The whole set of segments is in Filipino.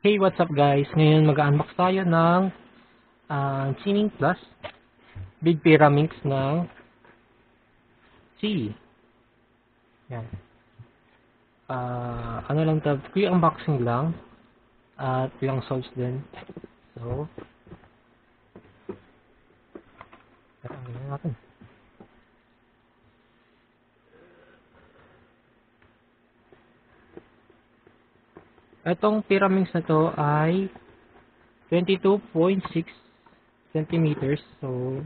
Hey, what's up guys? Ngayon mag-unbox tayo ng Chining Plus Big Pyraminx ng C. Yan. Ano lang ito? Quick unboxing lang. At ilang solves din. So, tanggalin natin. Itong Pyraminx na to ay 22.6 centimeters. So,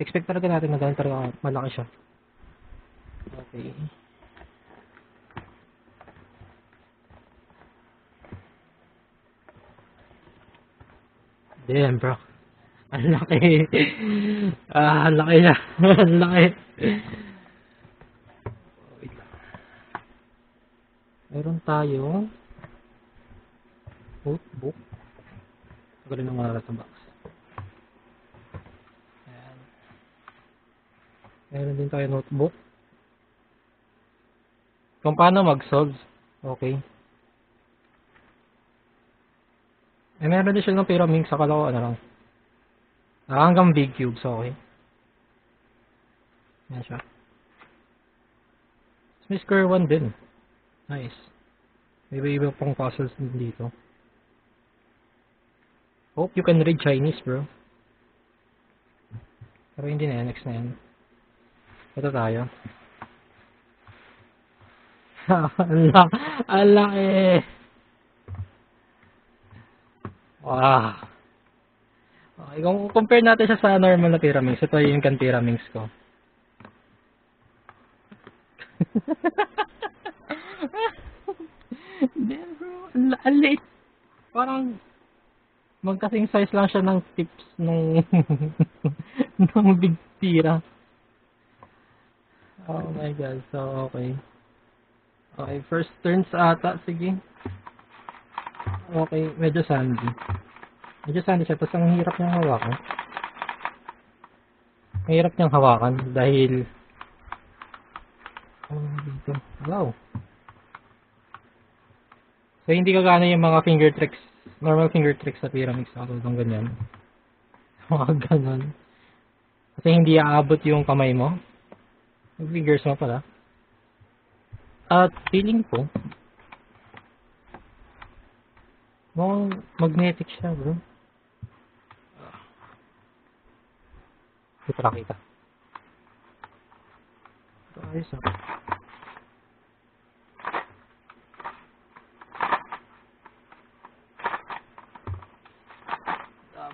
expect talaga natin na ganun talaga malaki siya. Okay. Damn, bro. Ang laki. Ang laki na. Ang laki. Wait lang. Meron tayong notebook. Tagalin ng mga sa box. Ayan. Meron din tayo notebook. Kung paano mag-solve. Okay. Eh, meron din siya ng Pyraminx. Akala ko ano lang. Hanggang big cubes. Okay. Ayan siya. May square one din. Nice. May iba pang puzzles din dito. Hope you can read Chinese, bro. Pero hindi na yan. Next na yan. Ito tayo. Ang laki. Wow. Okay, kung compare natin siya sa normal na Pyraminx, ito yung Pyraminx ko. Damn, bro. Ang liit. Parang magkasing size lang siya ng tips ng ng big tira. Oh my god. So, okay. Okay, first turns ata. Sige. Okay, medyo sandy. Medyo sandy siya. Tapos ang hirap niyang hawakan. Ang hirap niyang hawakan dahil dito. Wow. So, hindi kagana yung mga finger tricks. Normal finger tricks sa Pyraminx. Katulad ganyan. Mga ganon. Kasi hindi aabot yung kamay mo. Yung fingers mo pala. At feeling ko, mukhang magnetic siya, bro. Kita nakita. Ito ayos ah.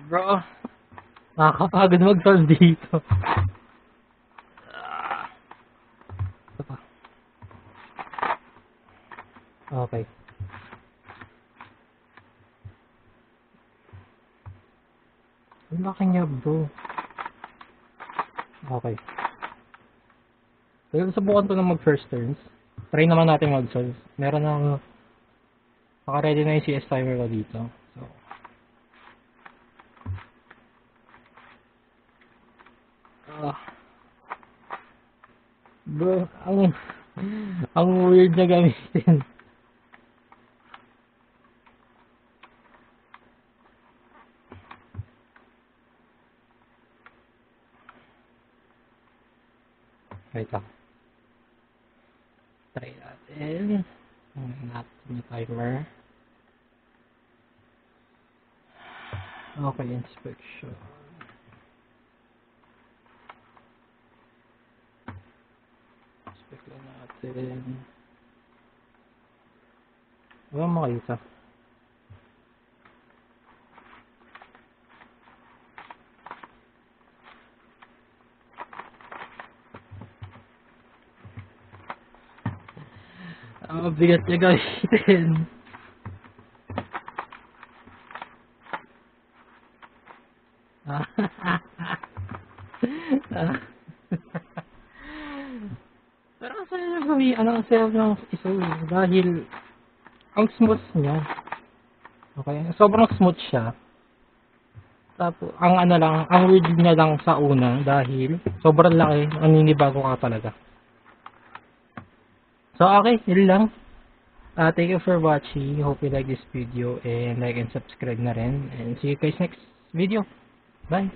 Bro, nakakapagod mag-solve dito. Ito pa. Okay. Ang laki niya, bro. Okay. So, subukan ko na mag-first turns. Try naman natin mag-solve. Meron ng naka-ready na yung CS timer ko dito. So, bro, ang weird na gamitin. Wait lang. Try natin. Natin yung timer. Okay, inspection. Inspect lang natin. Wala makita. Ang bigat niya gamitin. Pero ang saya niya gawin, ang saya ng isa dahil ang smooth niya. Okay, sobrang smooth siya. Tapos, ang weird niya lang sa una dahil sobrang laki, naninibago ka talaga. So, okay, yun lang. Thank you for watching. Hope you like this video and like and subscribe na rin. And see you guys next video. Bye!